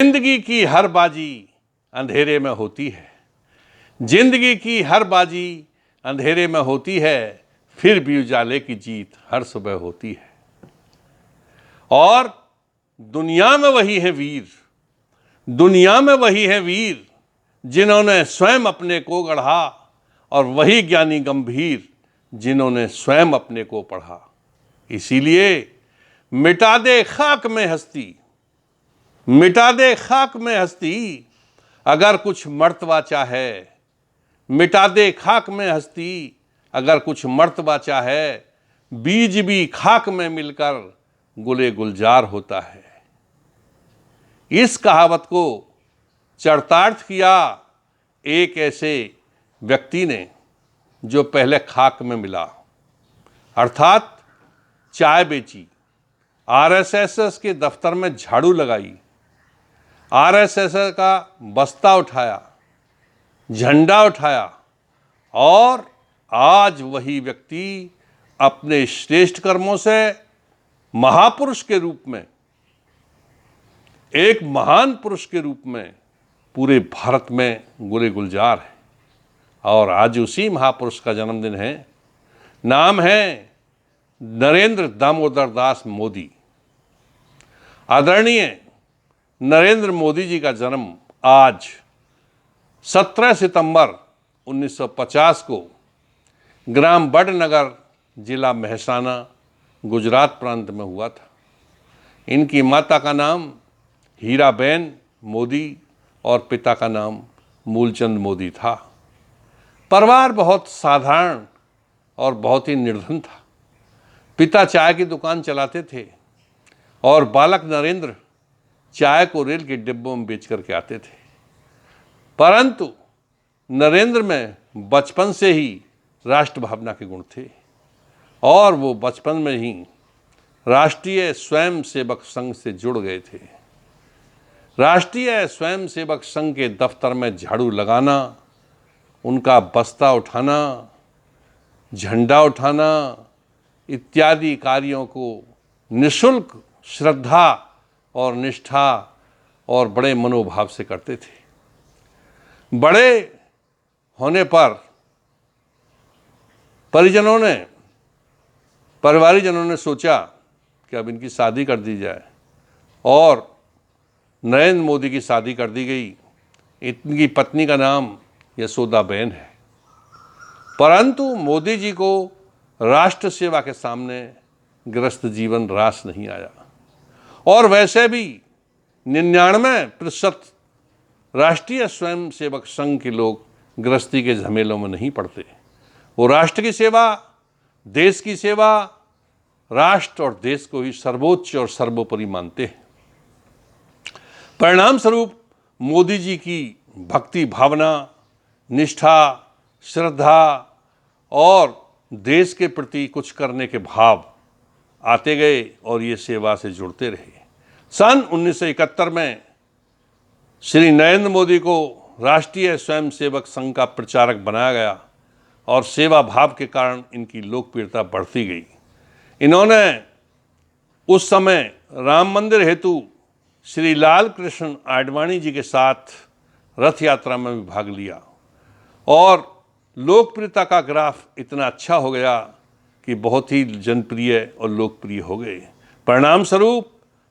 जिंदगी की हर बाजी अंधेरे में होती है। जिंदगी की हर बाजी अंधेरे में होती है, फिर भी उजाले की जीत हर सुबह होती है। और दुनिया में वही है वीर, दुनिया में वही है वीर जिन्होंने स्वयं अपने को गढ़ा, और वही ज्ञानी गंभीर जिन्होंने स्वयं अपने को पढ़ा। इसीलिए मिटा दे खाक में हस्ती, मिटा दे खाक में हस्ती, अगर कुछ मर्तबा चाहे। मिटा दे खाक में हस्ती, अगर कुछ मर्तबा चाहे। बीज भी खाक में मिलकर गुले गुलजार होता है। इस कहावत को चरितार्थ किया एक ऐसे व्यक्ति ने जो पहले खाक में मिला, अर्थात चाय बेची, आरएसएस के दफ्तर में झाड़ू लगाई, आरएसएस का बस्ता उठाया, झंडा उठाया, और आज वही व्यक्ति अपने श्रेष्ठ कर्मों से महापुरुष के रूप में, एक महान पुरुष के रूप में पूरे भारत में गुले गुलजार है। और आज उसी महापुरुष का जन्मदिन है। नाम है नरेंद्र दामोदर दास मोदी। आदरणीय नरेंद्र मोदी जी का जन्म आज 17 सितंबर 1950 को ग्राम बड़नगर, जिला मेहसाना, गुजरात प्रांत में हुआ था। इनकी माता का नाम हीराबेन मोदी और पिता का नाम मूलचंद मोदी था। परिवार बहुत साधारण और बहुत ही निर्धन था। पिता चाय की दुकान चलाते थे और बालक नरेंद्र चाय को रेल के डिब्बों में बेच करके आते थे। परंतु नरेंद्र में बचपन से ही राष्ट्र भावना के गुण थे और वो बचपन में ही राष्ट्रीय स्वयं सेवक संघ से जुड़ गए थे। राष्ट्रीय स्वयं सेवक संघ के दफ्तर में झाड़ू लगाना, उनका बस्ता उठाना, झंडा उठाना इत्यादि कार्यों को निःशुल्क श्रद्धा और निष्ठा और बड़े मनोभाव से करते थे। बड़े होने पर परिवारीजनों ने सोचा कि अब इनकी शादी कर दी जाए, और नरेंद्र मोदी की शादी कर दी गई। इनकी पत्नी का नाम यशोदाबेन है। परंतु मोदी जी को राष्ट्र सेवा के सामने गृहस्थ जीवन रास नहीं आया, और वैसे भी 99% राष्ट्रीय स्वयं सेवक संघ के लोग गृहस्थी के झमेलों में नहीं पड़ते। वो राष्ट्र की सेवा, देश की सेवा, राष्ट्र और देश को ही सर्वोच्च और सर्वोपरि मानते हैं। परिणाम स्वरूप मोदी जी की भक्ति भावना, निष्ठा, श्रद्धा और देश के प्रति कुछ करने के भाव आते गए और ये सेवा से जुड़ते रहे। सन 1971 में श्री नरेंद्र मोदी को राष्ट्रीय स्वयंसेवक संघ का प्रचारक बनाया गया और सेवा भाव के कारण इनकी लोकप्रियता बढ़ती गई। इन्होंने उस समय राम मंदिर हेतु श्री लाल कृष्ण आडवाणी जी के साथ रथ यात्रा में भी भाग लिया, और लोकप्रियता का ग्राफ इतना अच्छा हो गया कि बहुत ही जनप्रिय और लोकप्रिय हो गए। परिणाम स्वरूप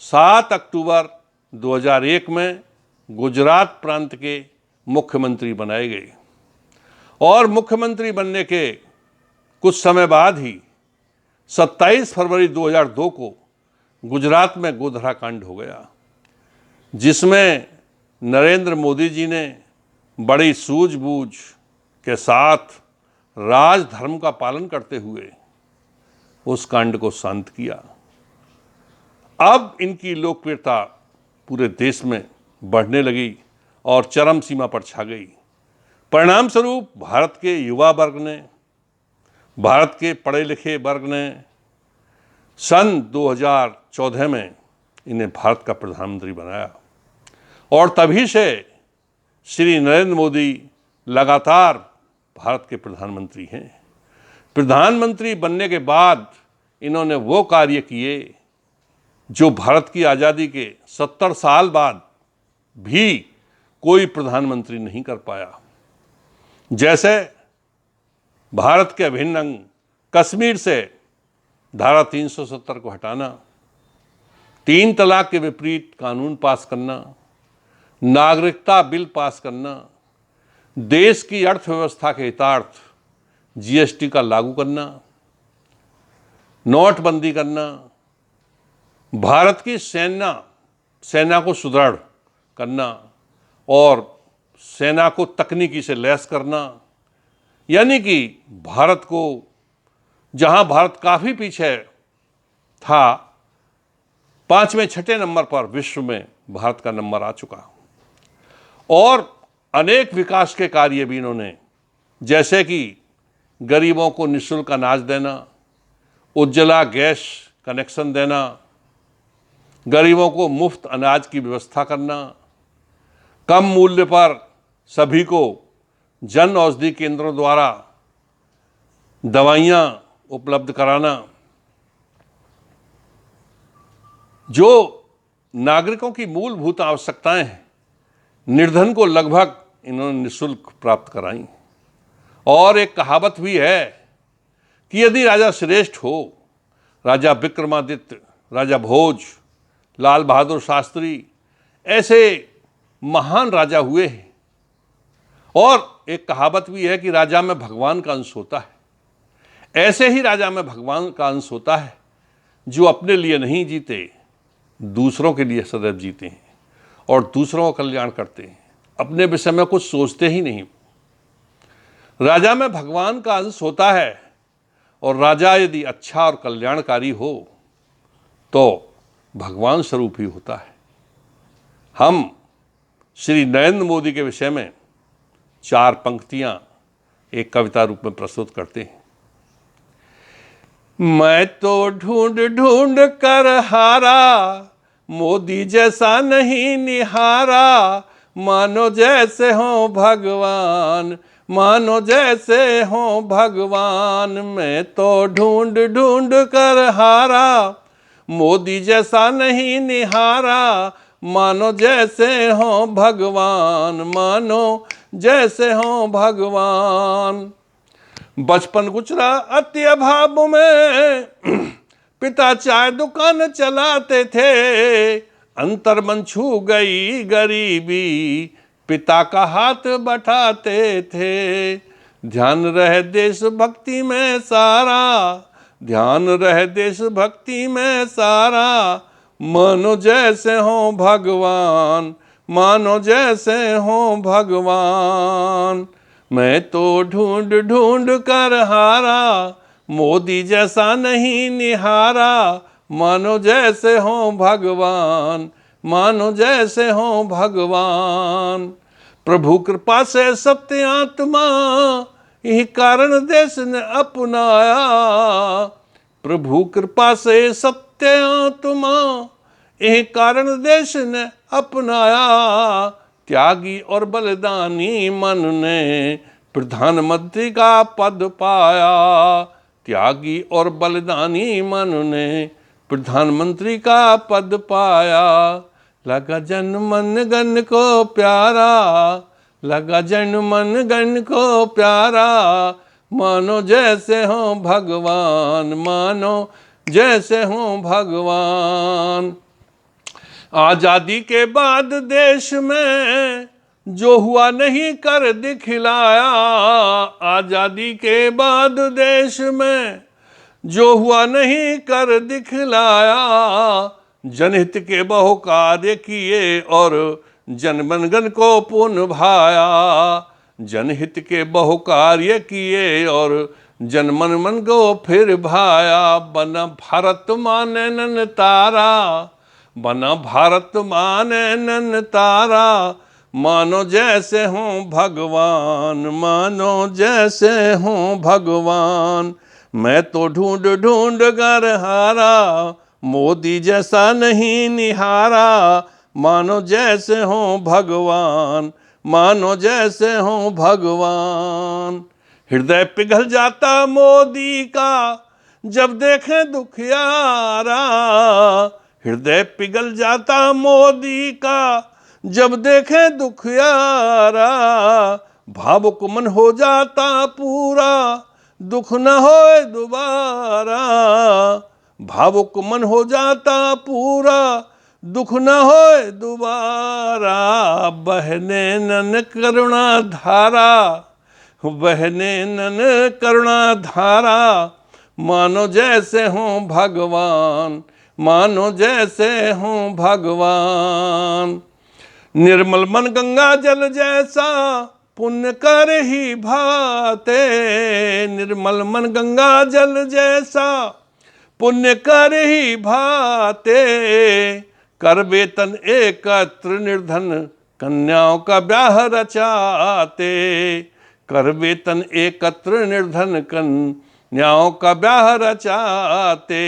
7 अक्टूबर 2001 में गुजरात प्रांत के मुख्यमंत्री बनाए गए, और मुख्यमंत्री बनने के कुछ समय बाद ही 27 फरवरी 2002 को गुजरात में गोधरा कांड हो गया, जिसमें नरेंद्र मोदी जी ने बड़ी सूझबूझ के साथ राजधर्म का पालन करते हुए उस कांड को शांत किया। अब इनकी लोकप्रियता पूरे देश में बढ़ने लगी और चरम सीमा पर छा गई। परिणाम स्वरूप भारत के युवा वर्ग ने, भारत के पढ़े लिखे वर्ग ने सन 2014 में इन्हें भारत का प्रधानमंत्री बनाया, और तभी से श्री नरेंद्र मोदी लगातार भारत के प्रधानमंत्री हैं। प्रधानमंत्री बनने के बाद इन्होंने वो कार्य किए जो भारत की आज़ादी के 70 साल बाद भी कोई प्रधानमंत्री नहीं कर पाया। जैसे भारत के अभिन्न अंग कश्मीर से धारा 370 को हटाना, 3 तलाक के विपरीत कानून पास करना, नागरिकता बिल पास करना, देश की अर्थव्यवस्था के हितार्थ जीएसटी का लागू करना, नोटबंदी करना, भारत की सेना को सुदृढ़ करना और सेना को तकनीकी से लैस करना, यानी कि भारत को, जहां भारत काफ़ी पीछे था, 5वें 6ठे नंबर पर विश्व में भारत का नंबर आ चुका। और अनेक विकास के कार्य भी इन्होंने, जैसे कि गरीबों को निःशुल्क अनाज देना, उज्ज्वला गैस कनेक्शन देना, गरीबों को मुफ्त अनाज की व्यवस्था करना, कम मूल्य पर सभी को जन औषधि केंद्रों द्वारा दवाइयाँ उपलब्ध कराना, जो नागरिकों की मूलभूत आवश्यकताएं हैं, निर्धन को लगभग इन्होंने निःशुल्क प्राप्त कराई। और एक कहावत भी है कि यदि राजा श्रेष्ठ हो, राजा विक्रमादित्य, राजा भोज, लाल बहादुर शास्त्री, ऐसे महान राजा हुए हैं। और एक कहावत भी है कि राजा में भगवान का अंश होता है। ऐसे ही राजा में भगवान का अंश होता है जो अपने लिए नहीं जीते, दूसरों के लिए सदैव जीते हैं और दूसरों का कल्याण करते हैं, अपने विषय में कुछ सोचते ही नहीं। राजा में भगवान का अंश होता है और राजा यदि अच्छा और कल्याणकारी हो तो भगवान स्वरूप ही होता है। हम श्री नरेंद्र मोदी के विषय में 4 पंक्तियां एक कविता रूप में प्रस्तुत करते हैं। मैं तो ढूंढ ढूंढ कर हारा, मोदी जैसा नहीं निहारा, मानो जैसे हो भगवान, मानो जैसे हो भगवान। मैं तो ढूंढ ढूंढ कर हारा, मोदी जैसा नहीं निहारा, मानो जैसे हो भगवान, मानो जैसे हो भगवान। बचपन गुजरा अति अभाव में, पिता चाय दुकान चलाते थे, अंतर मन छू गई गरीबी, पिता का हाथ बटाते थे। ध्यान रहे देश भक्ति में सारा, ध्यान रहे देश भक्ति में सारा, मानो जैसे हो भगवान, मानो जैसे हो भगवान। मैं तो ढूंढ ढूंढ कर हारा, मोदी जैसा नहीं निहारा, मानो जैसे हो भगवान, मानो जैसे हो भगवान। प्रभु कृपा से सत्य आत्मा, यही कारण देश ने अपनाया, प्रभु कृपा से सत्य आत्मा, यही कारण देश ने अपनाया। त्यागी और बलिदानी मन ने प्रधानमंत्री का पद पाया, त्यागी और बलिदानी मन ने प्रधानमंत्री का पद पाया। लगा जन मन गण को प्यारा, लगा जन मन गण को प्यारा, मानो जैसे हो भगवान, मानो जैसे हो भगवान। आजादी के बाद देश में जो हुआ नहीं कर दिखलाया, आजादी के बाद देश में जो हुआ नहीं कर दिखलाया, जनहित के बहु कार्य किए और जनमनगण को पुण्य भाया, जनहित के बहु कार्य किए और जनमन मन को फिर भाया। बना भारत माने नन तारा, बना भारत माने नन तारा, मानो जैसे हो भगवान, मानो जैसे हो भगवान। मैं तो ढूंढ ढूंढ कर हारा, मोदी जैसा नहीं निहारा, मानो जैसे हो भगवान, मानो जैसे हो भगवान। हृदय पिघल जाता मोदी का जब देखे दुखियारा, हृदय पिघल जाता मोदी का जब देखे दुखियारा, भावुक मन हो जाता पूरा, दुख न होए दोबारा। भावुक मन हो जाता पूरा, दुख न होए दोबारा। बहने नन करुणा धारा, बहने नन करुणा धारा, मानो जैसे हों भगवान, मानो जैसे हों भगवान। निर्मल मन गंगा जल जैसा, पुण्य कर ही भाते। निर्मल मन गंगा जल जैसा, पुण्य कर ही भाते। कर वेतन एकत्र निर्धन, कन्याओं का ब्याह रचाते। कर वेतन एकत्र निर्धन, कन्याओं का ब्याह रचाते।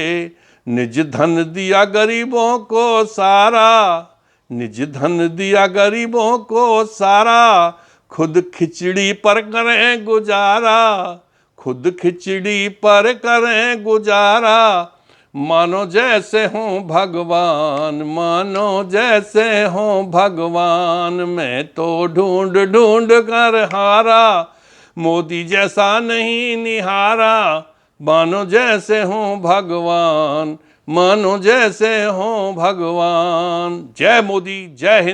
निज धन दिया गरीबों को सारा, निज धन दिया गरीबों को सारा। खुद खिचड़ी पर करें गुजारा, खुद खिचड़ी पर करें गुजारा। मानो जैसे हों भगवान, मानो जैसे हों भगवान। मैं तो ढूंढ ढूंढ कर हारा, मोदी जैसा नहीं निहारा। मानो जैसे हों भगवान, मानो जैसे हों भगवान। जय मोदी, जय हिंद।